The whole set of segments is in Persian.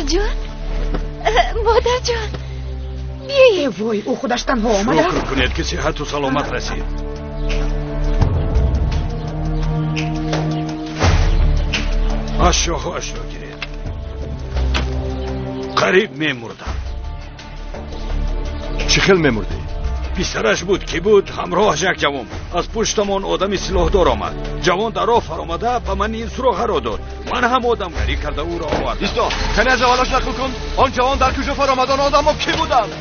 جان مادر جان بیایید. وای او خودش تنها آمده. شکر کنید که صحت و سلامت رسید. اشو گیرید. قریب میمردم. چی خیل میمردی؟ پسرش بود که بود همراهش یک جوان از پشتمان آدمی سلاحدار آمد. جوان در راه فرآمده به من این سراغ را داد. من هم آدمگری کرده او را آوردم. ایستا کنی از اولش نقل کن. آن جوان در کجا فرآمد؟ آن آدم ها کی بودند؟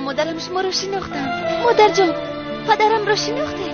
مادرم شما رو شناختم. مادر جان پدرم رو شناخته.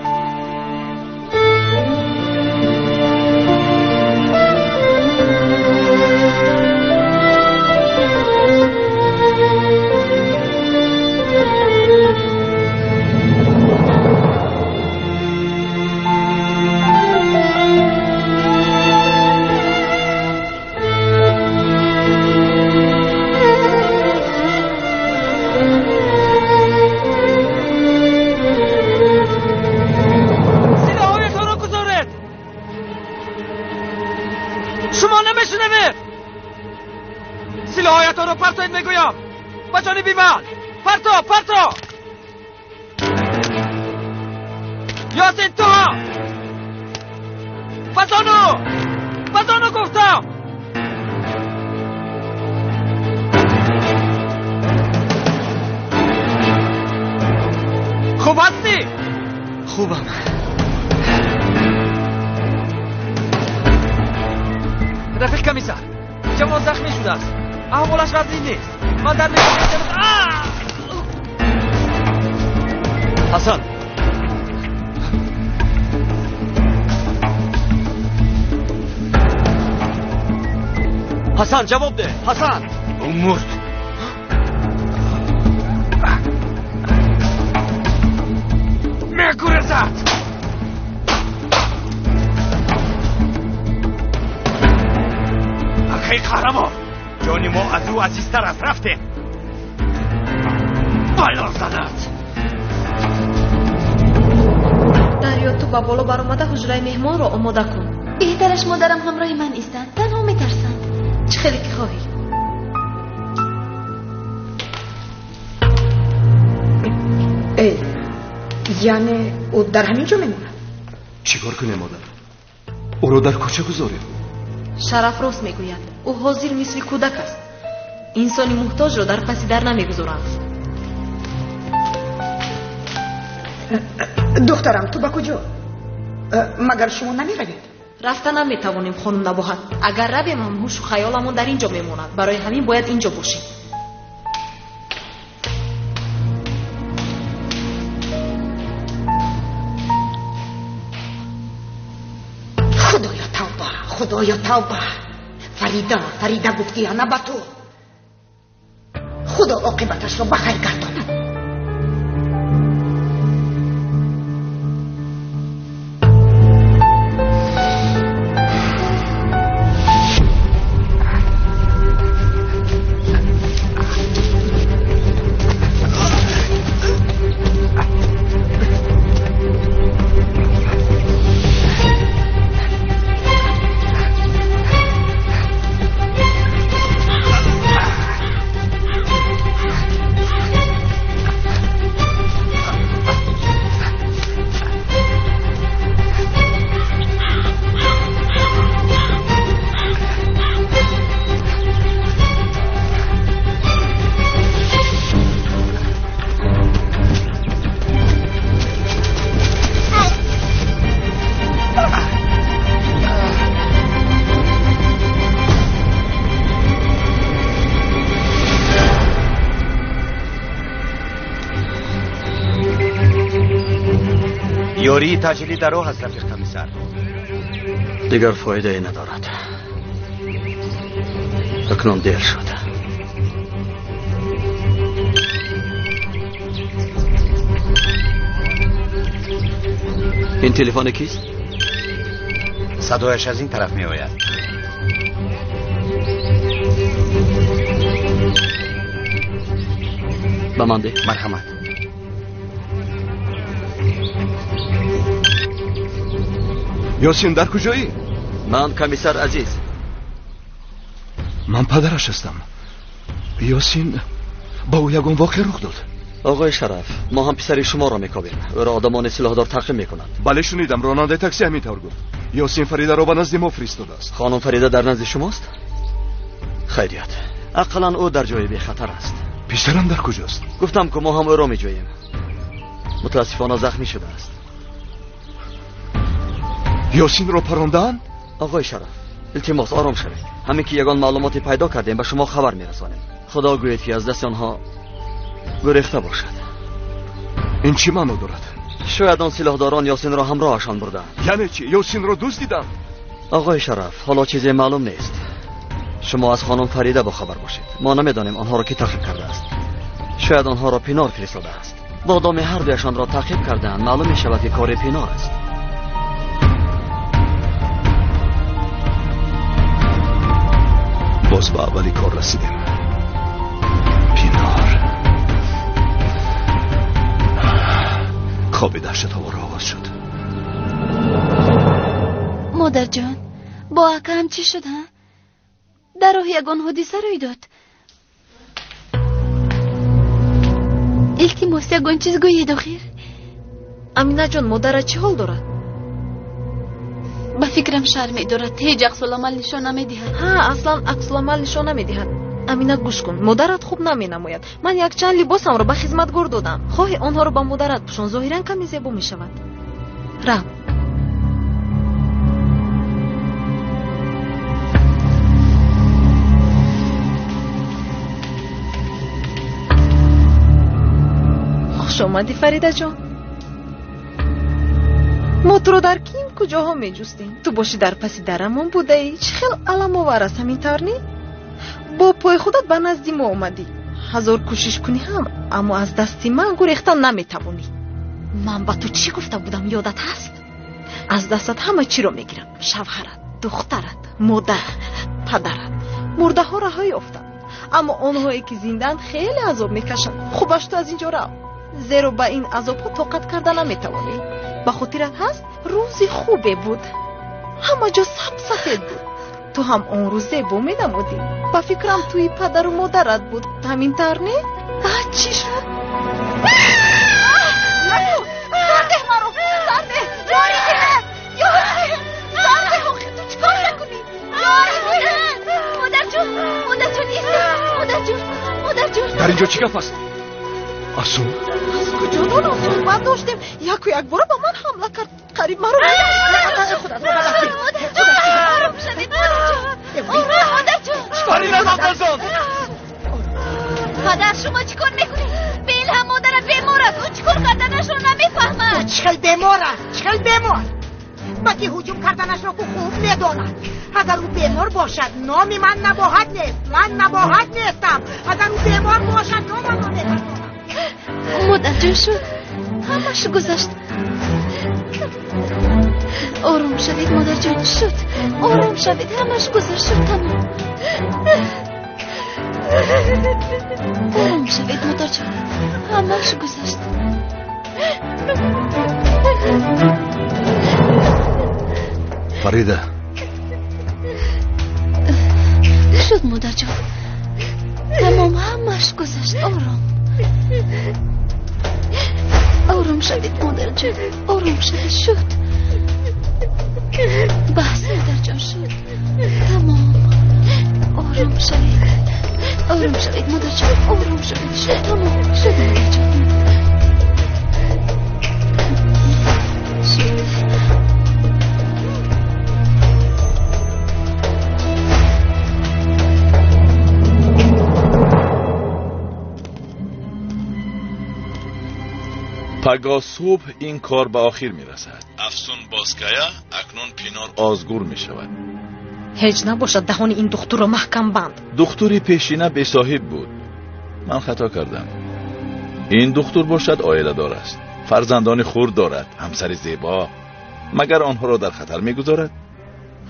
بزانو گفتم. خوب هستی؟ خوبم. رفیق کمیسر جوان زخمی شده است. احوالش وضعی نیست. من در حسن حسن جواب ده. حسن اون مرد. میگورزد. اخی قهرمان جان ما از او عزیزتر از رفته. بلا زند. دریا تو با بالا برآمده حجره مهمان را آماده کن. بهترش مادرم همراه من ایستند. تنها میترسم. چه خیلی که خواهی. یعنی او در همین جا میمونه؟ چیکار کنیم مادر؟ او را در کوچه گذاریم؟ شرف راست میگوید. او حاضر مثل کودک است. انسانی محتاج را در پسی در نمیگذارند. دخترم تو با کجا؟ مگر شما نمیروید؟ رفتن نمیتوانیم خانم نباهد. اگر رویم هم هوش و خیالمون در اینجا میماند. برای همین باید اینجا باشیم. خدایا توبه. فریده گفتی انا با تو. خدا عاقبتش رو بخیر گرداند. یاری تجلی در راه است رفیق کمیسر. دیگر فایده ای ندارد. اکنون دیر شد. این تلفن کیست؟ صدایش از این طرف می آید. به من ده. مرحمت. یاسین در کجایی؟ من کمیسر عزیز. من پدرش هستم. یاسین با او یگان واقع رخ داد. آقای شرف، ما هم پسر شما را میکاویم. او را آدمان سلاحدار تعقیب میکنند. بله شنیدم، راننده تاکسی همینطور گفت. یاسین فریده را به نزد ما فرستاده است. خانم فریده در نزد شماست؟ خیریت. اقلا او در جای بی خطر است. پسرم در کجاست؟ گفتم که ما هم او را میجوییم. متاسفانه زخمی شده است. یاسین را پراندن؟ آقای شرف، التماس آرام شوید. همین که یگان معلوماتی پیدا کردیم به شما خبر میرسانیم. خدا گوید که از دست آنها گریخته باشد. این چی معنی دارد؟ شاید آن سلاحداران یاسین را همراهشان بردند. یعنی چی؟ یاسین را دزدیدند؟ آقای شرف، حالا چیزی معلوم نیست. شما از خانم فریده باخبر باشید. ما نمیدانیم آنها را کی تعقیب کرده است. شاید آنها را پینار فرستاده است. با دام هر دویشان را تعقیب کردند، معلوم می شود که کار پینار است. باز به اولی کار رسیدیم. پینار. خواب دهشت آور آغاز شد. مادر جان، با اکا هم چی شد ها؟ در راه یگان حادثه روی داد. التماس یگان چیز گوید آخر. امینه جان، مادرت چه حال دارد؟ به فکرم شرمی دارد. هیچ عکس العمل نشان نمیدهد. ها، اصلا عکس العمل نشان نمیدهد. امینه گوش کن، مادرت خوب نمینماید. من یک چند لباسم را به خدمتگار دادم. خواهی آنها را به مادرت پوشان، ظاهرا کمی زیبا میشود. رو. خوش آمدی فریده جان. ما تو رو در کیم کجاها می جستیم؟ تو باشی در پسی درمون بوده ای؟ چه خیلی علم آور است همین طور نی؟ با پای خودت به نزدی ما اومدی. هزار کوشش کنی هم اما از دستی من گریختن نمیتوانی. من با تو چی گفته بودم یادت هست؟ از دستت همه چی رو میگیرم. شوهرت، دخترت، مادرت، پدرت. مرده ها رهایی افتاد، اما آنهایی که زندند خیلی عذاب میکشند. خوبش تو از اینجا رو، زیرا با این عذاب ها طاقت کردن نمیتوانی. به خاطرت هست روزی خوبه بود، همه جا سفید بود. تو هم اون روزه با میدمودی. با فکرم توی پدر و مادرت بود. همین طور نه؟ چی شد؟ زرده مرو، زرده یاری ده، یاری زرده آخی تو چکار نکنی؟ یاری ده. مادر جون، مادر جون ایسته. مادر جون در اینجا چی گپ است؟ آسون؟ از کجا دون آسون؟ من داشتیم یک و یک باره با من حمله کرد. قریب مرو آروم شدید مادر جون. فریده نفرزان. پدر شما چیکار میکنید؟ بیل هم مادرم بیمار است. اون چیکار کردنش رو نمیفهمد. چخل بیمار است، چخل بیمار. بکی هجوم کردنش را که خوب میداند. اگر او بیمار باشد نامی من نباهد نیست. من نباهد نیستم. اگر او بیمار باشد نام من نمیدانم. مادر جون شد، همش گذشت. آروم شوید مادر جان، شد. آروم شوید، همش گذشت شد. تمام. آروم شوید مادر جان، همش گذشت. فریده شد مادر جان، تمام، همش گذشت. آروم شوید مادر جان، آروم شوید. شد. بس مادر جان، شد. تمام. آروم شوید، آروم شوید مادر جان، آروم شوید. شد. تمام. شد مادر جان. شد. تا صبح این کار به آخر میرسد. افسون باسکایا اکنون پینار آزگور میشود. هیچ نباشد دهان این دختر را محکم بند. دختری پیشینه بی صاحب بود. من خطا کردم. این دختر باشد عائله دار است، فرزندان خرد دارد، همسر زیبا. مگر آنها را در خطر میگذارد؟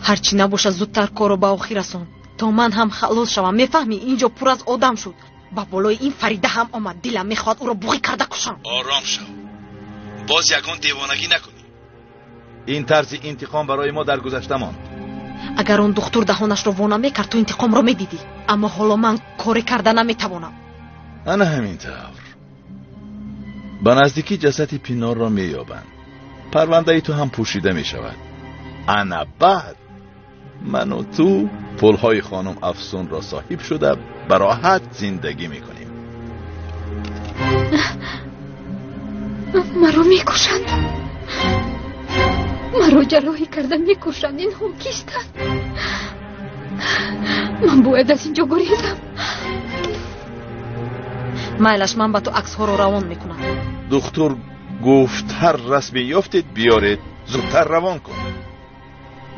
هرچی نباشد زودتر کارو به آخر رسون تا من هم خلاص شوم. میفهمی اینجا پر از آدم شد. با بالای این فریده هم آمد. دلم میخواد او را بوغی کرده کشم. آرام شو. باز یکان دیوانگی نکنی. این طرز انتقام برای ما در گذشته ماند. اگر اون دختر دهانش را وانا میکرد تو انتقام را میدیدی. اما حالا من کاری کرده نمیتوانم. انا همین طور. به نزدیکی جسد پینار را مییابند. پرونده ای تو هم پوشیده میشود. انا بعد من و تو پلهای خانم افسون را صاحب شده به راحت زندگی میکنیم. مرا میکشند. مرا جراحی کردن میکشند. این هم کیستند؟ من باید از اینجا گریزم. مایلش من با تو عکس ها رو روان میکنم. دکتر گفت هر رسمی یافتید بیارید، زودتر روان کن.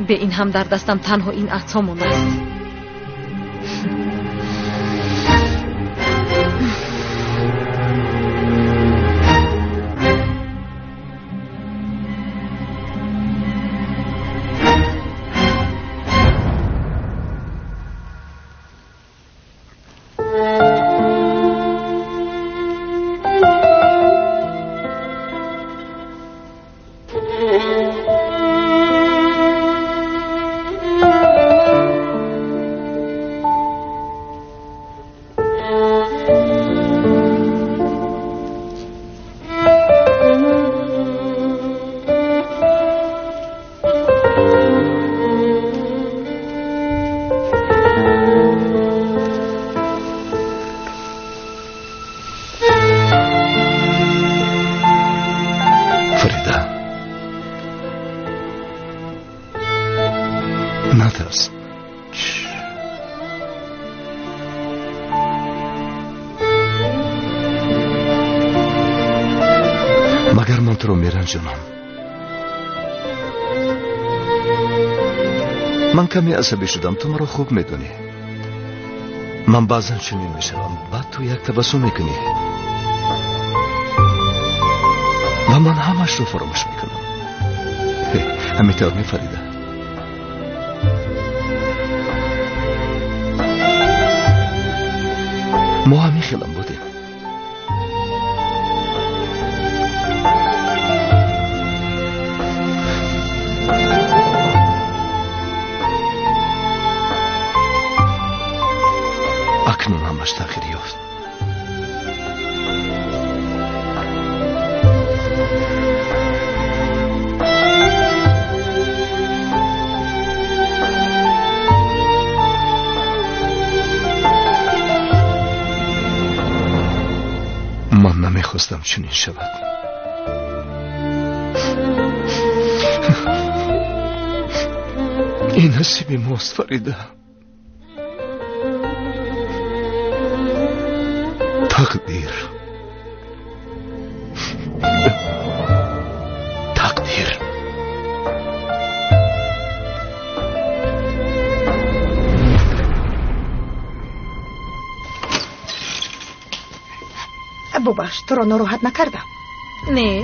به این هم در دستم تنها این عکس ها مونده است. نترس. مگر من تو رو میرنجونم؟ من کمی عصبی شدم، تو مرا خوب میدونی. من بعضا چنین میشوم، بعد تو یک تبسم میکنی و من همش رو فراموش میکنم. همینطور میفریده. ما همی خیلم بودیم. اکنون همش تغییر یافت. من نمیخواستم چنین شود. این نصیب ماست فریده. تقدیر. تقدیر. ببخش، تو را ناراحت نکردم. نه،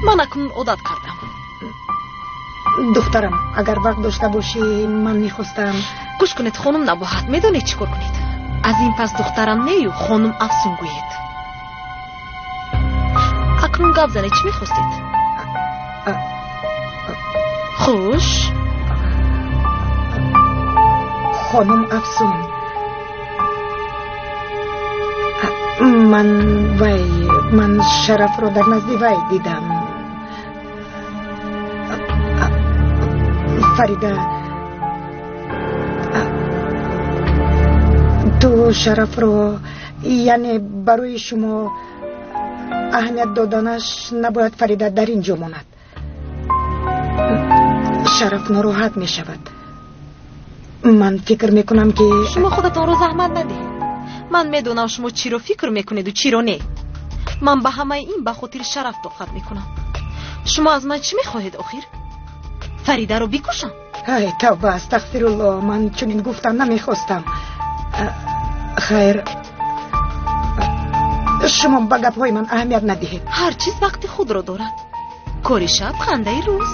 من اکنون عادت کردم. دخترم، اگر وقت داشته باشی من میخواستم. گوش کنید خانم نباهد، میدونید چی کار کنید؟ از این پس دخترم نیو خانم افسون گویید. اکنون گپ زنید، چی میخواستید؟ خوش خانم افسون، من شرف رو در نزد وی دیدم. فریده، تو شرف رو، یعنی برای شما اهمیت دادنش نباید فریده در اینجا ماند. شرف ناراحت می شود. من فکر میکنم که شما خودتان رو زحمت ندید. من میدونم شما چی رو فکر میکنید و چی رو نه. من به همه این به خاطر شرف طاقت میکنم. شما از من چی میخواهید آخر؟ فریده رو بکشم؟ ای توبه استغفرالله، من چنین گفتن نمیخواستم. خیر، شما به گپ‌های من اهمیت ندهید. هر چیز وقت خود را دارد. کاری شب خنده روز.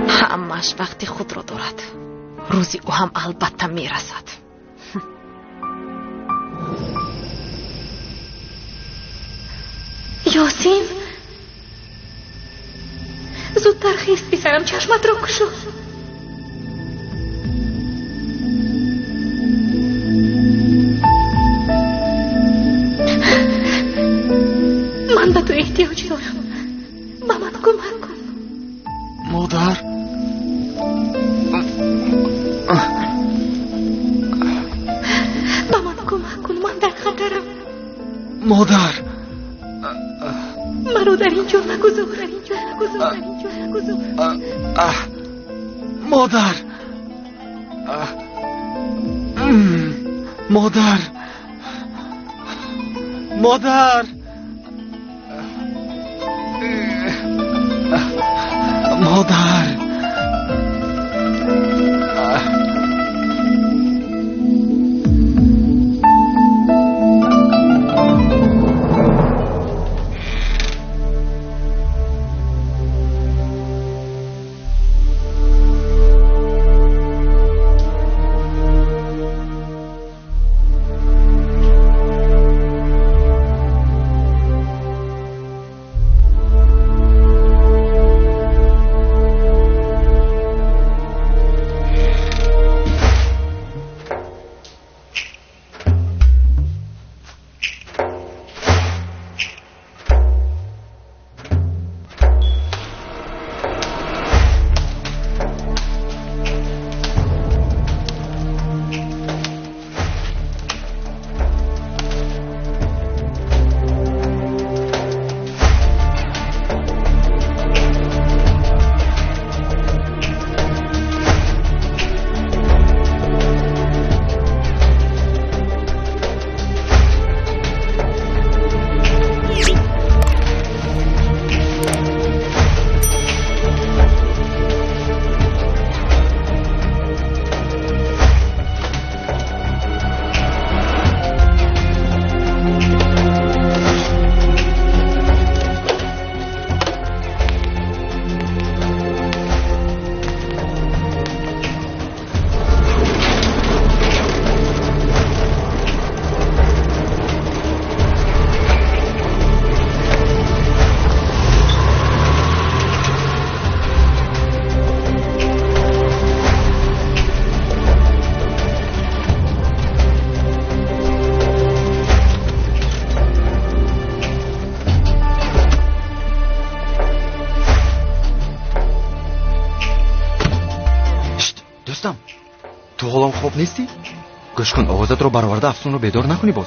همش وقت خود را دارد. روزی او هم البته میرسد. یاسین، زودتر خیست پسرم، چشمت را گشود. من به تو احتیاج دارم، به من کمک کن. مادر، به من کمک کن، من در خطرم. مادر، مرا در اینجا نگذار، در اینجا نگذار، در اینجا نگذار. مادر، مادر، مادر، مادر. تو حالم خوب نیستی؟ گوش کن، آوازت رو برآورده افسون رو بیدار نکنی باز.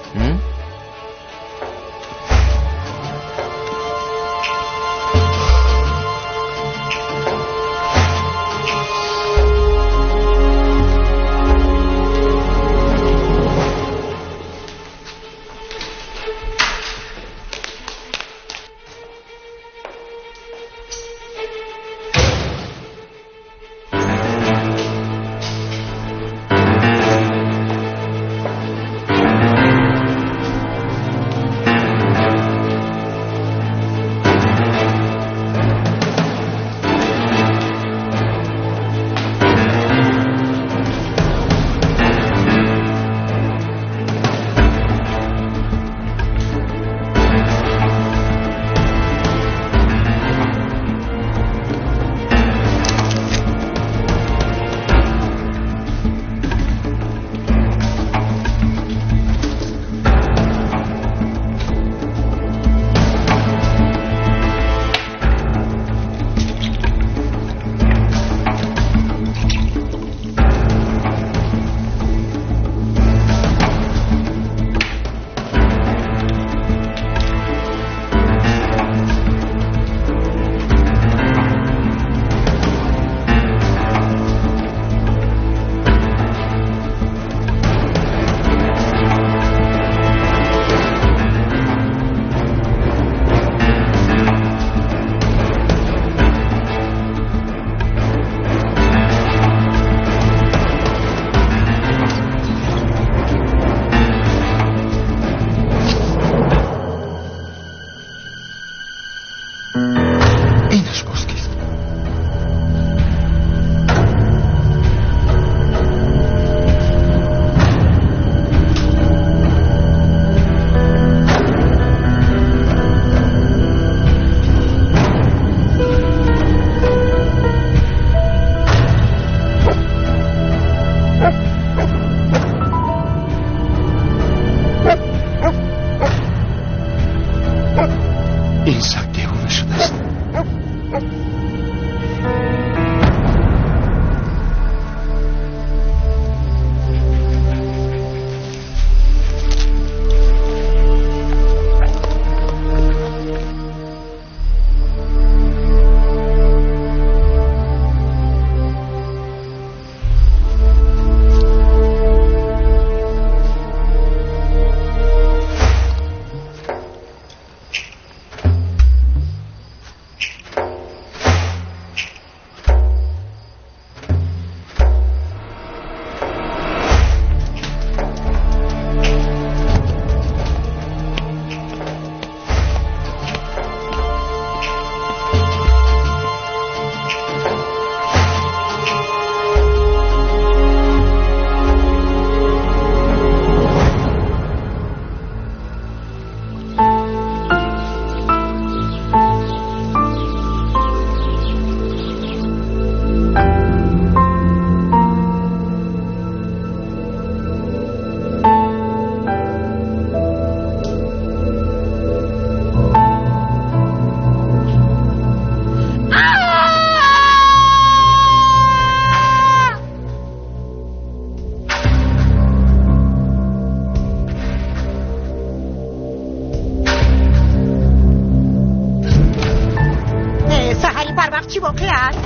چی واقع است؟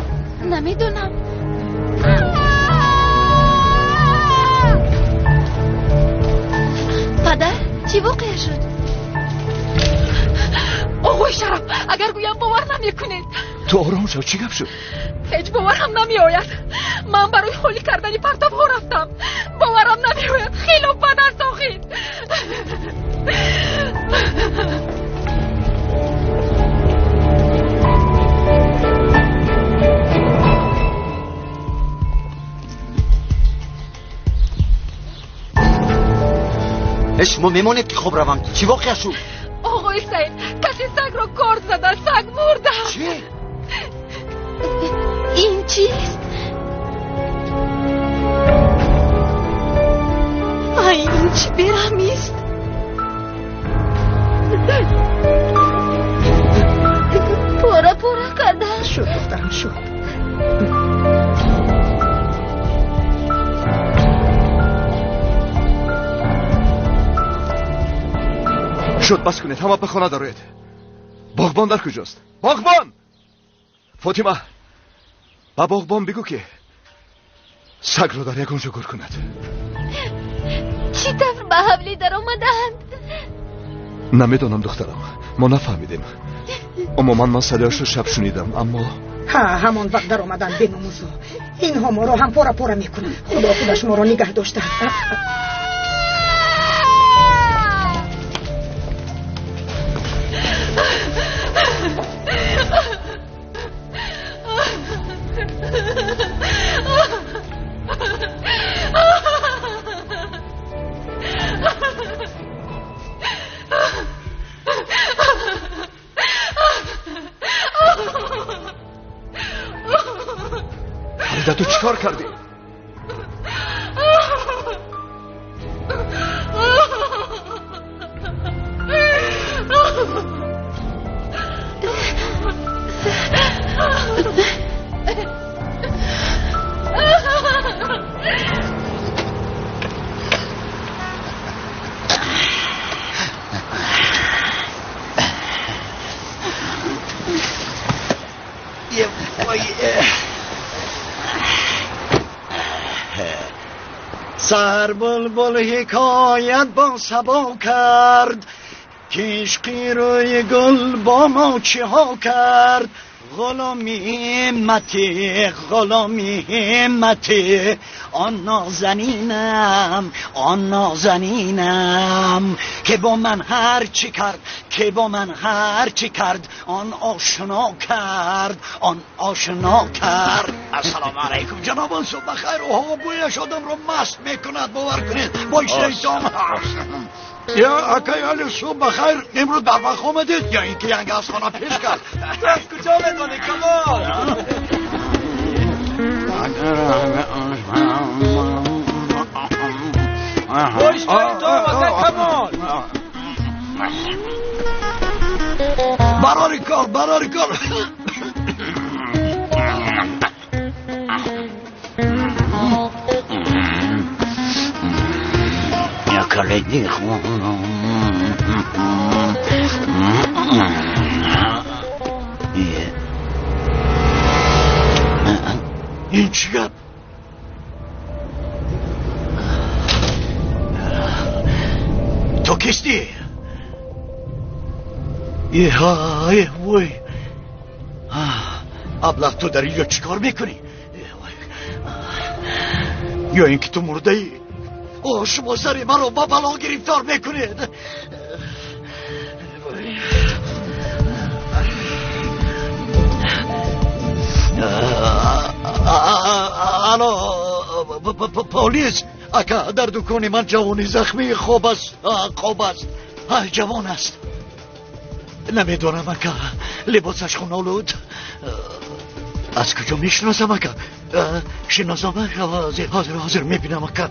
نمیدونم. پدر چی واقع شد؟ آقای شرف اگر گویم باور نمیکنید. تو آرام شو، چی گپ شد؟ هیچ باورم نمی آید. من برای خالی کردن پرتاب ها رفتم. باورم نمی آید. خیلی بد است آخی. شما میمونید که خب روم. چی واقع شد؟ آقای سید کسی سگ را کارد زده. سگ مرده. چی؟ این چیست؟ این چی برهمیست؟ پورا کرده. شد دخترم شد. شد بس کنید، همه به خانه دارید. باغبان در کجاست؟ باغبان! فاطمه با باغبان بگو که سگ رو در یکونجا گور کند. چی طور به حولی در آمدند؟ نمیدونم دخترم، ما نفهمیدیم. عموما من صدایش رو شب شنیدم، اما همان وقت در آمدن بناموزو. اینها ما رو هم پورا میکنن. خدا خودش ما رو نگه داشته. فریده تو چیکار کردی؟ سر بلبل حکایت با سبا کرد، کشقی روی گل با ما چه ها کرد. غلامی همتی آن نازنینم که با من هر چی کرد آن آشنا کرد. السلام علیکم جناب، صبح بخیر. اوه بویش آدم رو مست میکند، باور کنید. با شیطان یا اکایال صبح بخیر. امروز در وقت آمدید یا اینکه ینگ از خانه پیش کرد؟ کجا میدونی کمال؟ باش کنید تو وقت کمال. براری کار یا کلیدی این چیه؟ تو کستی؟ های وای ابله تو در اینجا چیکار میکنی؟ یا اینکه تو مرده ای؟ اوه شما سر من رو با بلا گرفتار میکنید. الو پلیس اکا در دکان من جوانی زخمی خوب است. جوان است. نمیدونم اکا لباسش خونالود. از کجا میشناسم اکا؟ شناسم اکا حاضر میبینم اکا.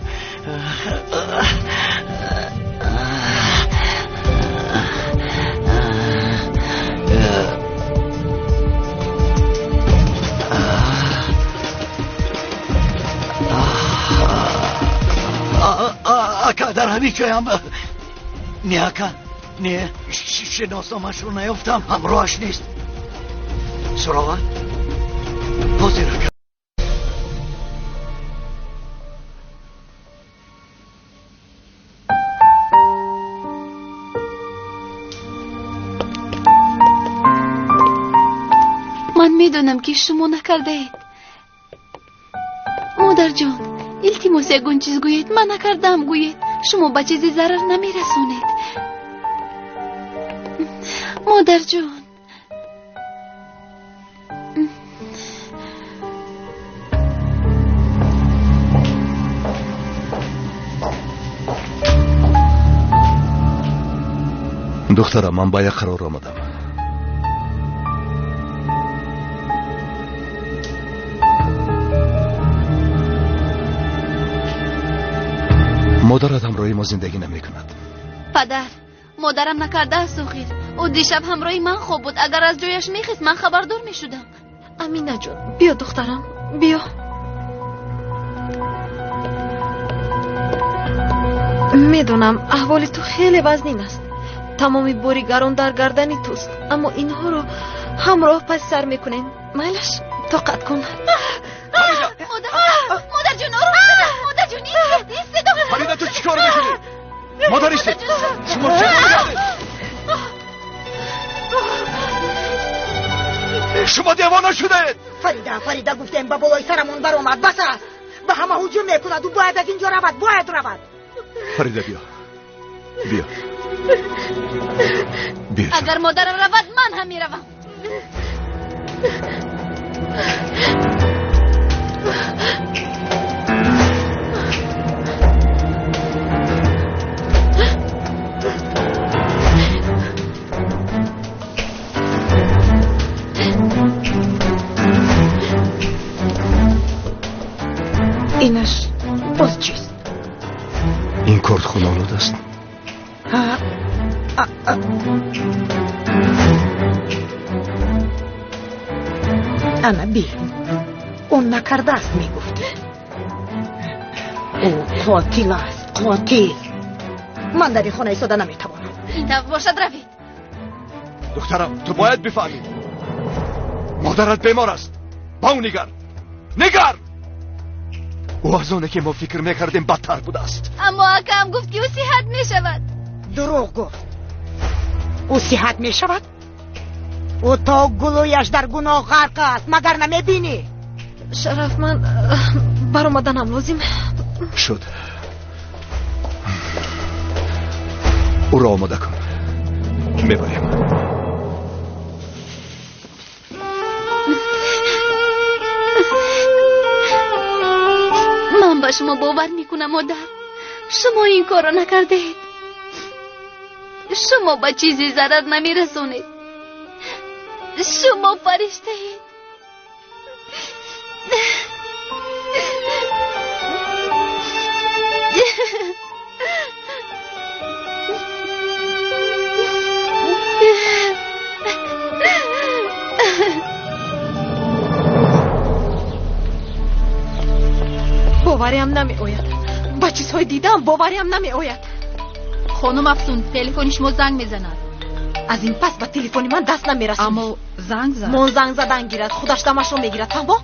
اکا در همین جایم. نه اکا نه شناسمش رو نیفتم. همراهش نیست. سراغ حاضر اکا. من میدونم که شما نکرده اید. مادر جان، التماس یگون چیز گویید. من نکردم گویید. شما به چیزی ضرر نمیرسونید. مادر جان. دخترم من با یک قرار آمدم. مادرت همراهی ما زندگی نمی کند. پدر، مادرم نکرده است سخیر. او دیشب همراهی من خوب بود. اگر از جایش میخیست من خبردار میشدم. امینه جان بیا دخترم بیا. میدونم احوال تو خیلی وزنین است. تمامی باری گران در گردنی توست، اما اینها رو همراه پس سر میکنین. میلش طاقت کن. مادر جون آروم شده. مادر جون ایسته دختر. فریده تو چیکار میکنی؟ مادر ایسته. شما چه میکنید؟ شما دیوانه شده. فریده گفتم با بالای سرمون بر اومد. بس است. به همه هجوم میکند و باید از اینجا رود. باید رود. فریده بیا. بیا. بیا. اگر مادرم رود من هم میروم. اینش باز چیست؟ این کرد خونه آلود است. انا بی اون نکرده است میگفتی. او قاتل است. قاتل. من در این خانه ایستاده نمیتوانم. این طرف باشد روید. دخترم تو باید بفهمی مادرت بیمار است. با او نگر. او از اونه که ما فکر میکردیم بدتر بوده است. اما اکم گفت که او صحت میشود. دروغ گفت. او صحت میشود؟ او تا گلویش در گناه غرق است. مگر نمیبینی؟ شرف من برآمدنم لازم شد. او را آماده کن. میبریم. من با شما باور میکنم مادر. شما این کارو نکرده اید. شما با چیزی ضرر نمیرسونید. شما فرشته اید. باوریم نمی آید. با چیزهای دیدم باوریم نمی آید. خانم افسون تلفن شما زنگ میزند. از این پس با تلفنی من دست نمیرسونی. اما زنگ زد. من زنگ زدن گیرد خودش دمش رو میگیرد. تمام.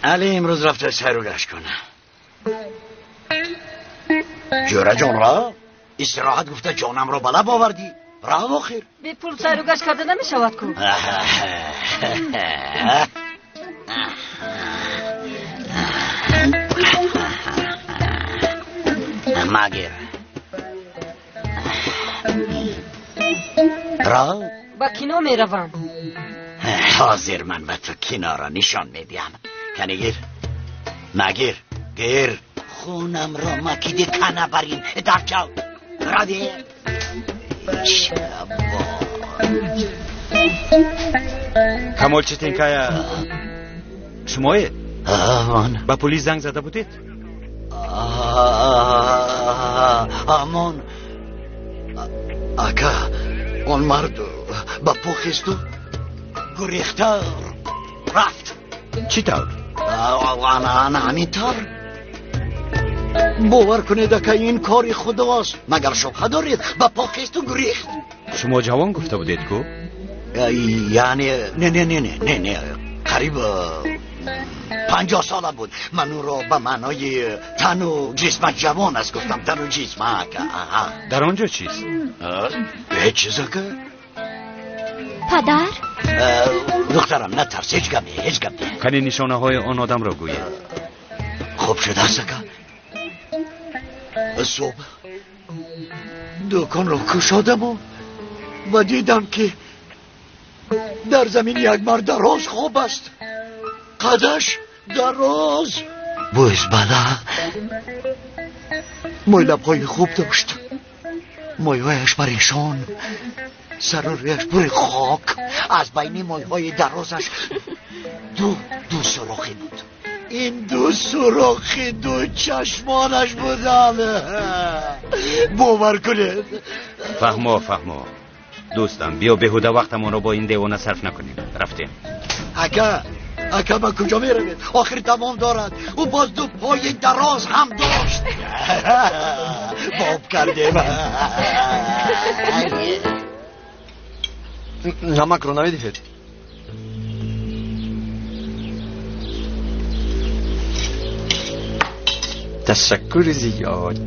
علی امروز رفته سیر و گشت کنه. جوره جان را استراحت گفته جانم را بلب آوردی. برافو خیر. به پول سیر و گشت کرده نمی شود کو. مگیر را با کینو می روم. حاضر من به تو کینا را نشان میدیم. کنگیر مگیر گیر خونم را مکیدی کنه برین در چاو رادی کمال چتینکایا شمایه؟ آمان با پلیس زنگ زده بودید؟ آمان اکا اون مرد با پوخستو گریخته رفت. چی طور؟ انا همینطور. باور کنید که این کاری خداست. مگر شبهه دارید؟ با پا خیست و گریخت. شما جوان گفته بودید کو؟ یعنی نه قریب 50 ساله بود. من او را به معنای تن و جسمک جوان است گفتم. تن و جسمک. در آنجا چیست؟ هیچ چیزا که پدر؟ دخترم نترس. هیچ گم نه. کنی نشانه های آن آدم را گوید. خوب شده است که صبح دکان را کشادم و دیدم که در زمین یک مرد دراز خواب است. قدش دراز، بویز بله، موی لبهای خوب داشت، مویهایش پریشان، سر و رویش پر خاک. از بین مویهای درازش دو سراخی بود. این دو سراخی دو چشمانش بودن. باور کنید. فهمو دوستم بیا بهوده وقتمون رو با این دیوانه صرف نکنیم. رفتیم. اکا با کجا میروید؟ آخر تمام دارد. او باز دو پای دراز هم داشت. باب کردیم. نمک رو نمیدید؟ تشکر زیاد.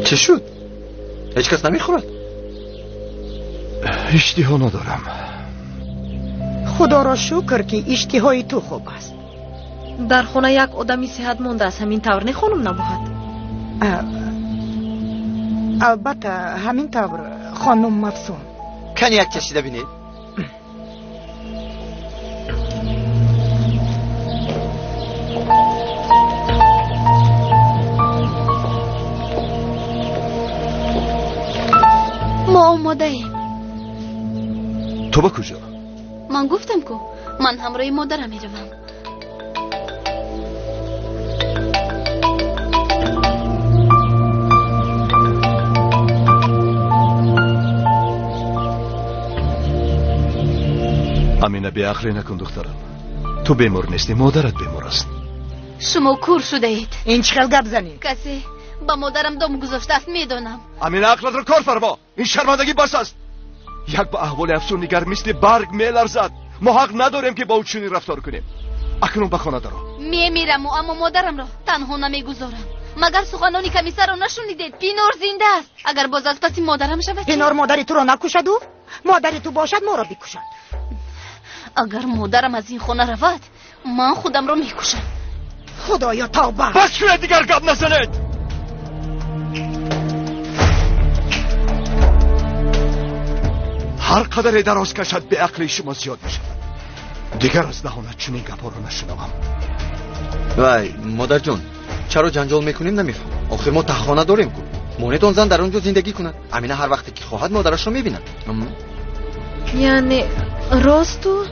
چه شد؟ هیچ کس نمیخورد؟ اشتها ندارم. خدا را شکر که اشتهای تو خوب است. در خونه یک آدمی صحت مونده است. همین طور نه خانم نباید؟ البته همین طور خانم مفسون. کنی یک کشیده بینید؟ ما آماده ایم. تو با کجا؟ من گفتم که من همراه مادرم میروم. امینه بی عقلی نکن دخترم. تو بیمار نیستی، مادرت بیمار است. شما کور شده اید. این چخل گپ زنی؟ کسی با مادرم دم گذاشته است میدونم. امینه عقلت رو کار فرما. این شرمندگی بس است. یک با احوال افسونگر مثل برگ میلرزد. ما حق نداریم که با او چنین رفتار کنیم. اکنون به خانه درو. میرم اما مادرم را تنها نمیگذارم. مگر سخنانی کمیسر را نشنیدید؟ پینور زنده است. اگر باز از پس مادرم شود. پینور مادری تو را نکشد و مادری تو باشد ما را بکشد. اگر مادرم از این خانه رود من خودم را میکشم. خدایا توبه. بس کنید دیگر گپ نزنید. هر قدر دراز کشد به عقل شما زیاد میشه. دیگر از دهانت چنین گپا رو نشنوم. وای مادر جون، چرا جنجال میکنیم نمیفهم؟ آخر ما تخانه داریم کو. مونت اون زن در اونجا زندگی کند. امینه هر وقتی که خواهد مادرش رو میبیند. یعنی راست و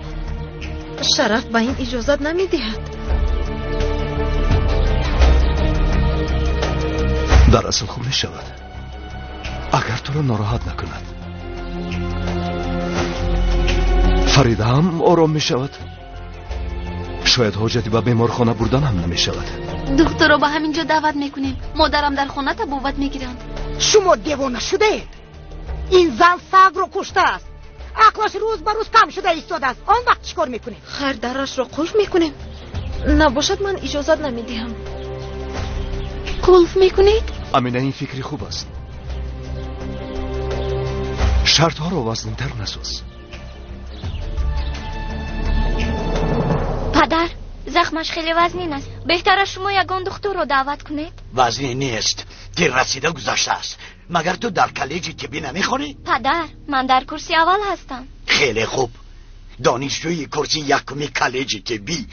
شرف به این اجازت نمیدهد. در اصل خوب نشود اگر تو رو ناراحت نکند. فریده هم آرام می شود. شاید حاجتی به بیمارخانه بردن هم نمی شود. دکتر رو به همینجا دعوت میکنیم. مادرم در خانه تبوت میگیرند. شما دیوانه شده. این زن سگ رو کشته است. عقلش روز به روز کم شده ایستاده است. آن وقت چیکار میکنیم؟ خیر درش رو قلف میکنیم. نباشد من اجازت نمیدهم. قلف میکنید؟ امینه این فکری خوب است. شرط ها رو وزن‌تر نساز. پدر زخمش خیلی وزنین است. بهتره شما یگان دکتر رو دعوت کنید. وزنی نیست، تیر رسیده گذاشته است. مگر تو در کالج طبی نمیخونی؟ پدر من در کرسی اول هستم. خیلی خوب، دانشجوی کرسی یکمی کالج طبی.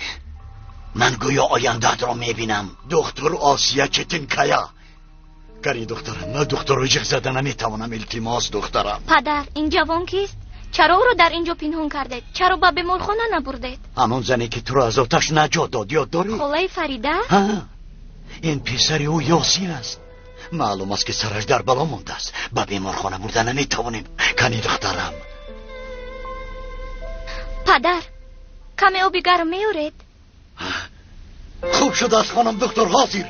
من گویا آینده‌ات را میبینم. دکتر آسیا چتنکایا. گری دخترم، نه دکتر رو جه زده نمیتوانم. التماس دخترم. پدر این جوان کیست؟ چرا او رو در اینجا پنهان کردید؟ چرا با بیمارخانه نبردید؟ همون زنی که تو رو از آتش نجات داد، یاد داری؟ خاله فریده؟ ها، این پسر او یاسین است. معلوم است که سرش در بلا مونده است. به بیمارخانه بردن نمیتوانیم. کنی دخترم. پدر کمی آبی گرم میارید؟ خوب شده است خانم دکتر حاضر.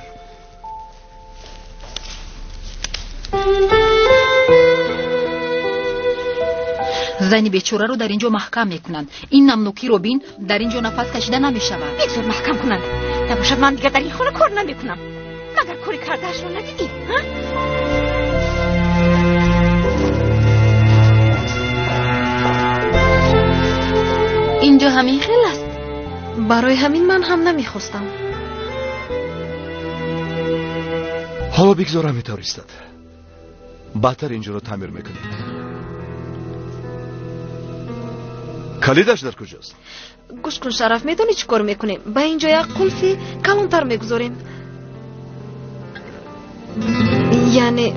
زنی بیچاره رو در اینجا محکم میکنند. این نمنوکی رو بین، در اینجا نفس کشیده نمیشود. بگذار محکم کنند. نباشد من دیگر در این خانه کار نمیکنم. مگر کاری کردهش رو ندیدی؟ اینجا همین خیلی است. برای همین من هم نمیخواستم. حالا بگذارم اینطور ایستد. بدتر اینجا رو تعمیر میکنید. کلیدش در کجاست؟ گوش کن شرف، میدونی چی کار میکنیم؟ با اینجا یک قلفی کلانتر میگذاریم. یعنی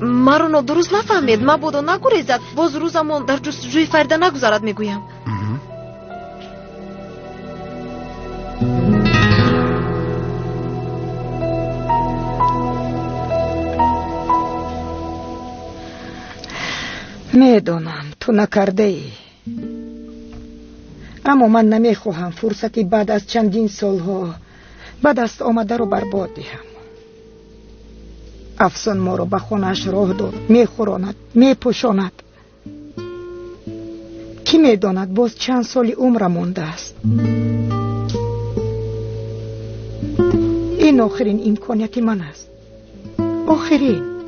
مرونو درست نفهمید. ما بودو نگریزد. باز روزمون در جستجوی فریده نگذارد میگویم. میدونم تو نکرده ای، اما من نمیخواهم فرصتی بعد از چندین سالها به دست آمده رو برباد دهم. افسون ما رو به خونش راه داد، میخوراند، میپوشاند. کی میداند باز چند سالی عمر مونده است. این آخرین امکانیت من است، آخرین.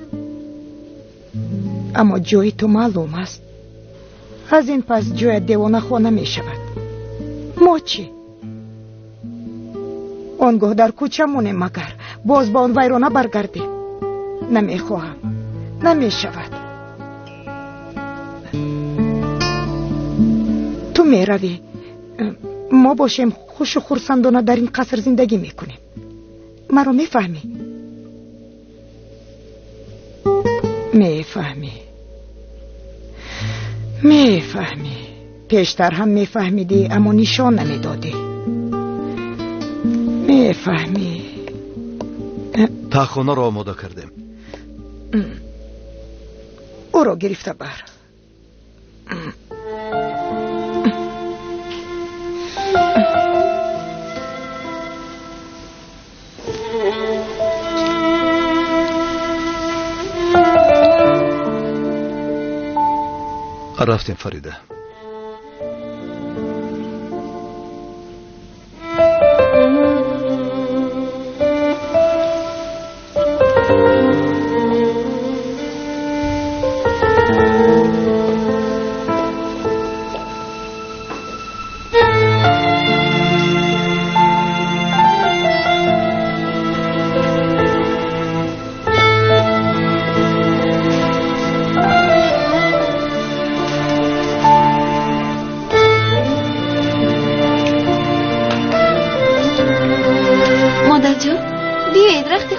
اما جای تو معلوم است. از این پس جای دیوانه خانه می شود. ما چی؟ آنگاه در کوچه مونیم مگر باز با آن ویرانه برگردیم. نمی خواهم. نمی شود. تو می روی. ما باشیم خوش و خرسندانه در این قصر زندگی می کنیم. مرا می فهمی؟ می فهمی. پیشتر هم می فهمیدی اما نشان نمی دادی. می فهمی. تا خونه را آماده کردیم. او را گرفته بر. رفتیم فریده.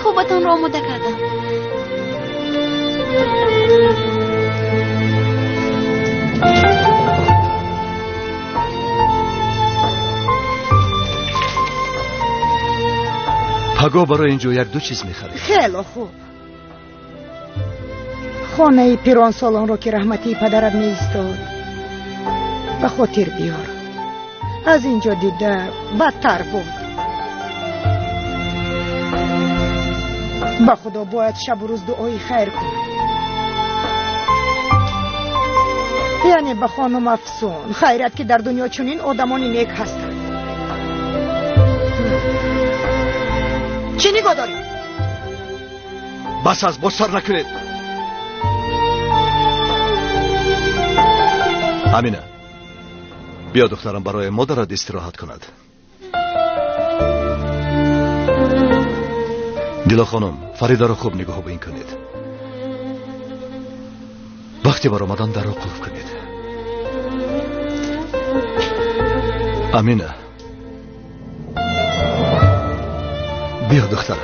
خوبتون رو آماده کردم. پگاه برای اینجا یک دو چیز میخرید. خیلی خوب. خانه پیران سالان رو که رحمتی پدرم میستاد به خاطر بیار. از اینجا دیده بدتر بود. با خدا باید شب و روز دعای خیر کنم. یعنی به خانم افسون خیرت که در دنیا چنین آدمانی نیک هستند. چی نگاه داری؟ بس از بسر نکنید. امینه بیا دخترم برای مادرت استراحت کند. دیلا خانم فریده را خوب نگاه بین کنید. وقتی بر آمدن در را قلف کنید. امینه بیا دخترم.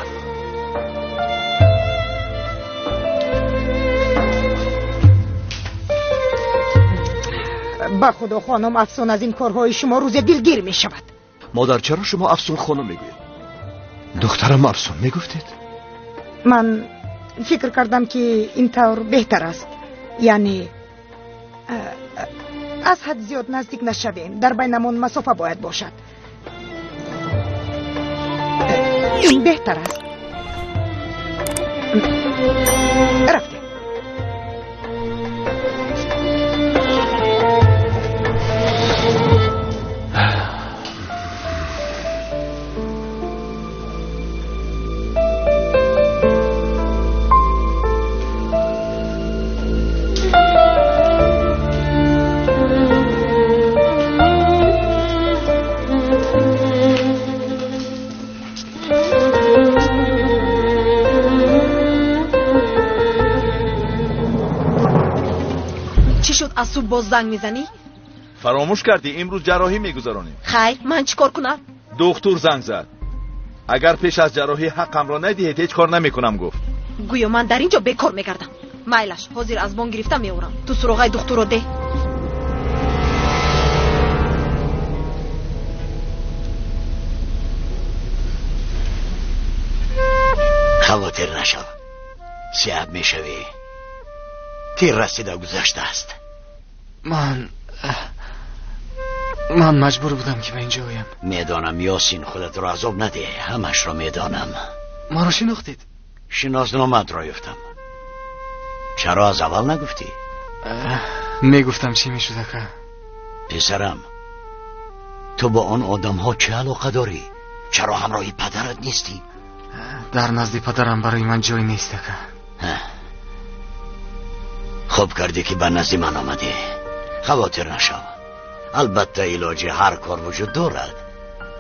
با خدا خانم افسون از این کارهای شما روز دلگیر می شود. مادر چرا شما افسون خانم میگوید؟ دخترم افسون میگفتید؟ من فکر کردم که این طور بهتر است. یعنی از حد زیاد نزدیک نشویم. در بینمون مسافه باید باشد. این بهتر است. رفته. از صبح باز زنگ میزنی؟ فراموش کردی امروز جراحی میگذارونیم. خیر من چیکار کنم؟ دکتر زنگ زد. اگر پیش از جراحی حقم را ندهید هیچ کار نمیکنم گفت. گویا من در اینجا بیکار میگردم. مایلش حاضر از بان گرفتم میورم. تو سراغ دکتر رو ده. خاطر نشو. سیاب میشوی. تیر رسیده گذشته است. من مجبور بودم که به اینجا بیام. میدانم یاسین خودت را عذاب نده. همش را میدانم. ما را شناختید؟ شناسنامه‌ات را یافتم. چرا از اول نگفتی؟ میگفتم چی میشده که پسرم تو با آن آدم ها چه علاقه داری؟ چرا همراهی پدرت نیستی؟ در نزد پدرم برای من جای نیست که. خوب کردی که به نزد من آمدی. خاطر نشو. البته علاج هر کار وجود دارد.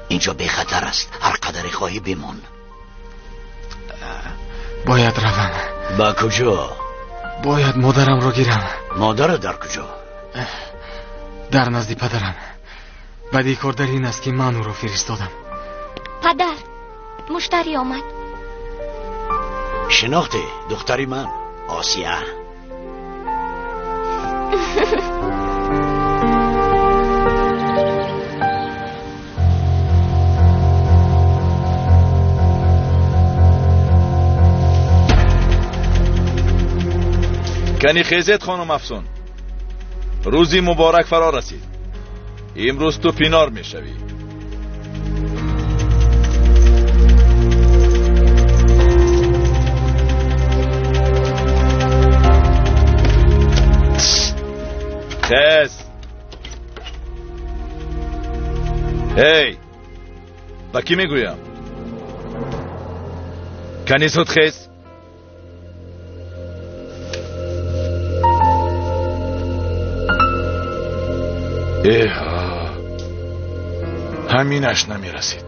اینجا بی خطر است. هر قدر خواهی بمون. باید روم. با کجا؟ باید مادرم رو گیرم. مادر در کجا؟ در نزد پدرم. بدی کار در این است که من او رو فرستادم. پدر مشتری آمد. شناختی دختری من آسیه. کنی خیزت خانم افسون. روزی مبارک فرا رسید. امروز تو پینار میشوی. خیز. هی با کی میگویم؟ کنی زود خیز. همینش نمیرسید.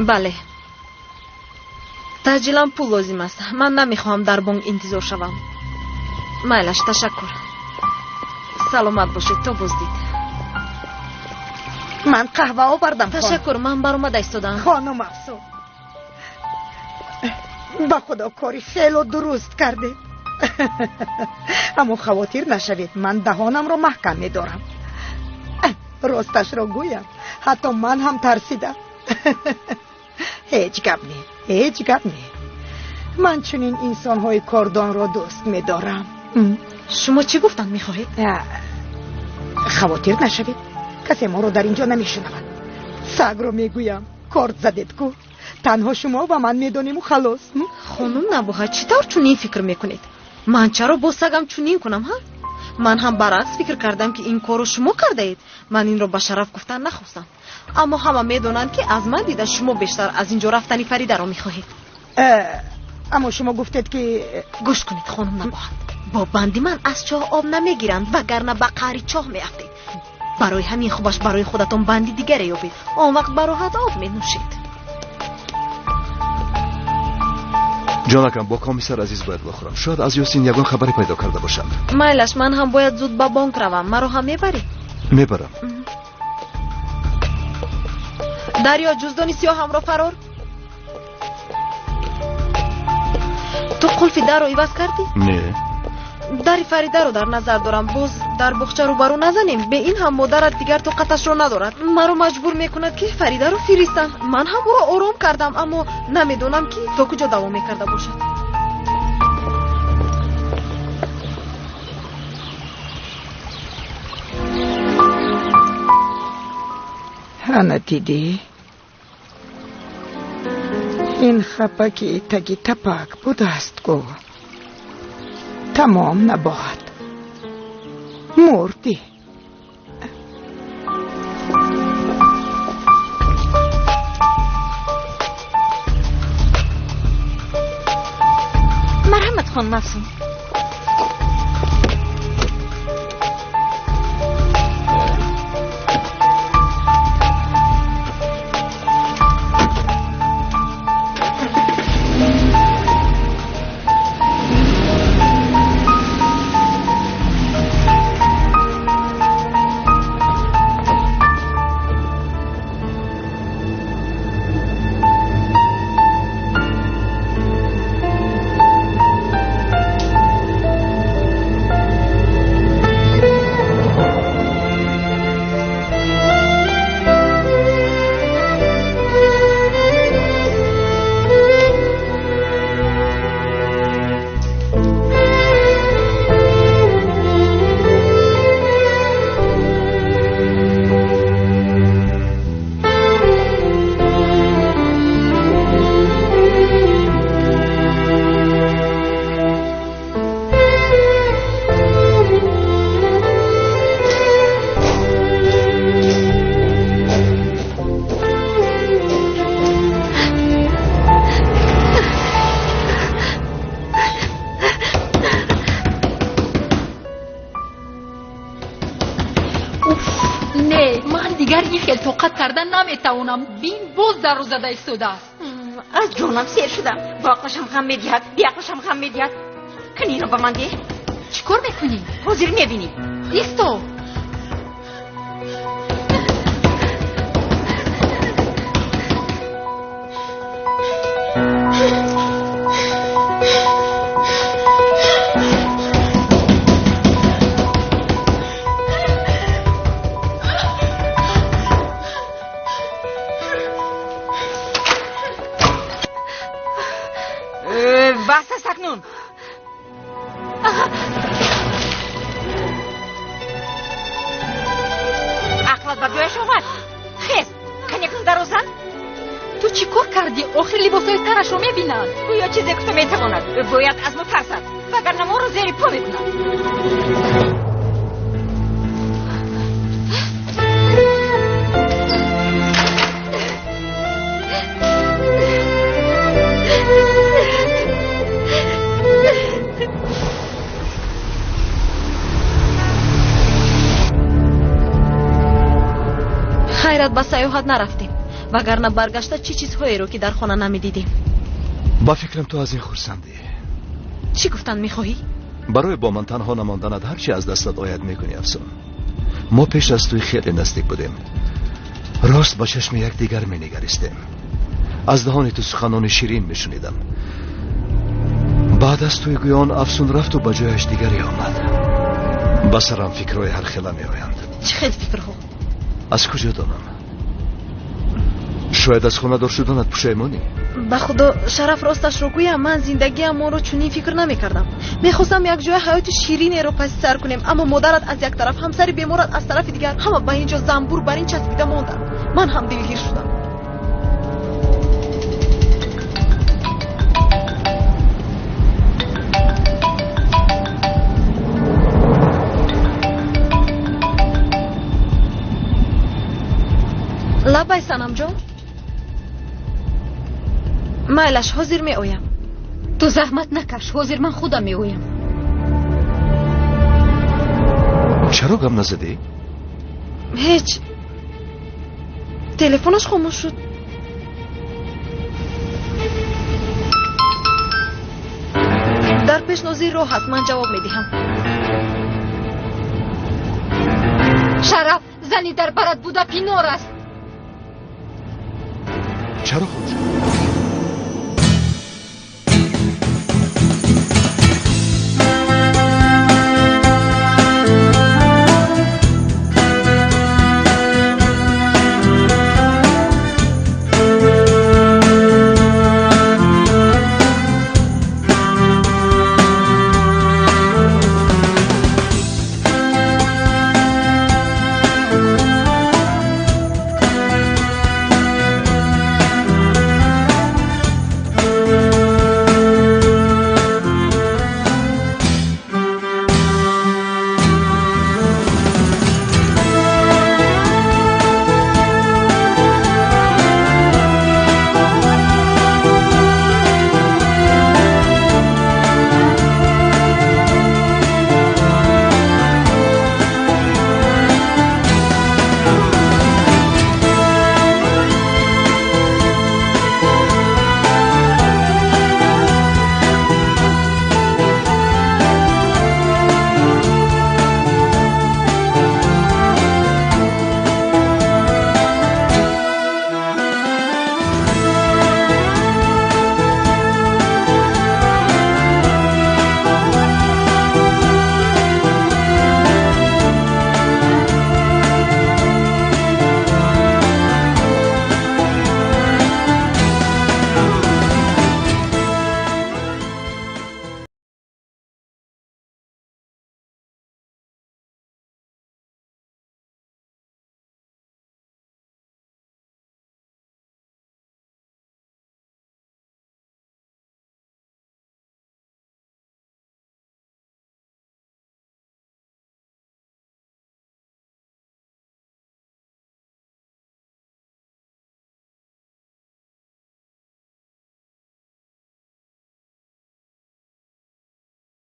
بله. تاجیلا پول لازم است. من نمیخواهم در بانک انتظار شوم. مایلش تشکر. سلامت باشید تا بازدید. من قهوه آوردم. تشکر. من برآمده ایستادم. خانم افسون با خدا کاری خیلی درست کرده. اما خاطر نشوید من دهانم رو محکم می‌دارم. راستش رو گویم حتی من هم ترسیدم. هیچ گپ نه، هیچ گپ نه. من چنین انسان‌های کردان را دوست می‌دارم. شما چی گفتن می‌خواهید؟ خواطر نشوید، کسی ما رو در اینجا نمی‌شنود. سگ رو میگویم کارت زدید کو، تنها شما و من میدونیم و خلاص. خانم نباها چطور چنین فکر میکنید؟ من چرا با سگم چنین کنم ها؟ من هم برعکس فکر کردم که این کارو شما کرده اید. من این رو به شرف گفتن نخواستم، اما همه میدونند که از من دیده شما بیشتر از اینجا رفتنی فریده رو میخواهید. اما شما گفتید که گوش کنید خانم نباها، با بندی من از چاه آب نمیگیرند وگرنه به قعر چاه میافتید. برای همین خوبش برای خودتون بندی دیگری یابید، آن وقت به راحت آب می نوشید. جانکم با کمیسر عزیز باید بخورم. شاید از یاسین یگان خبری پیدا کرده باشم. میلش من هم باید زود به بانک روم. مرا هم میبری؟ میبرم. دریا جزدانی سیاه هم را فرار. تو قلف در رو عوض کردی؟ نه. دری فریده رو در نظر دارم. باز در بخچه رو برو نزنیم، به این هم مادرت دیگر طاقتش رو ندارد. مرا مجبور میکند که فریده رو فریستم. من هم او رو آرام کردم، اما نمیدونم که تا کجا دوام میکرده باشد. هانا دیدی؟ این خپکی تگی تپک بود است گو. تمام نباید مردی. مرحمت خان مفسون. نمیتوانم بین باز در رو زده ایستاده است. از جانم سیر شدم. باقشم غم میدهد، بیاقشم غم میدهد. کنی رو به من ده. چیکار میکنی؟ حاضر میبینی. ایستو. باید از ما ترسد وگرنه ما رو زیر پا میکنند. خیرت با سیاحت نرفتیم، وگرنه برگشته چی چیزهایی رو که در خانه نمیدیدیم. با فکرم تو از این خرسندی. چی گفتن میخواهی؟ برای با من تنها نماندنت هرچی از دستت آید میکنی افسون. ما پیش از توی خیلی نزدیک بودیم. راست با چشم یک دیگر مینگریستیم. از دهان تو سخنان شیرین میشنیدم. بعد از توی گویان افسون رفت و با جایش دیگری آمد. بسرم فکرهای هر خیلی میآیند. چه خیلی فکرها؟ از کجا دانم؟ شاید از خانه دار شدنت پشیمانی. به خدا شرف راستش رو گویم، من زندگی ما رو چنین فکر نمی کردم. میخواستم یک جای حیات شیرین رو پس سر کنیم، اما مادرت از یک طرف، همسر بیمارت از طرف دیگر، همه به اینجا زنبور بر این چسبیده ماندن. من هم دلگیر شدم. لبای سنم جان، مایلش حاضر می آیم. تو زحمت نکش، حاضر من خودم می آیم. چرا غم نزدی؟ هیچ. تلفنش خاموش شد. در پیشنازی راه هست، من جواب می دهم. شرف، زنی در برات بوده پینار است. چرا خود؟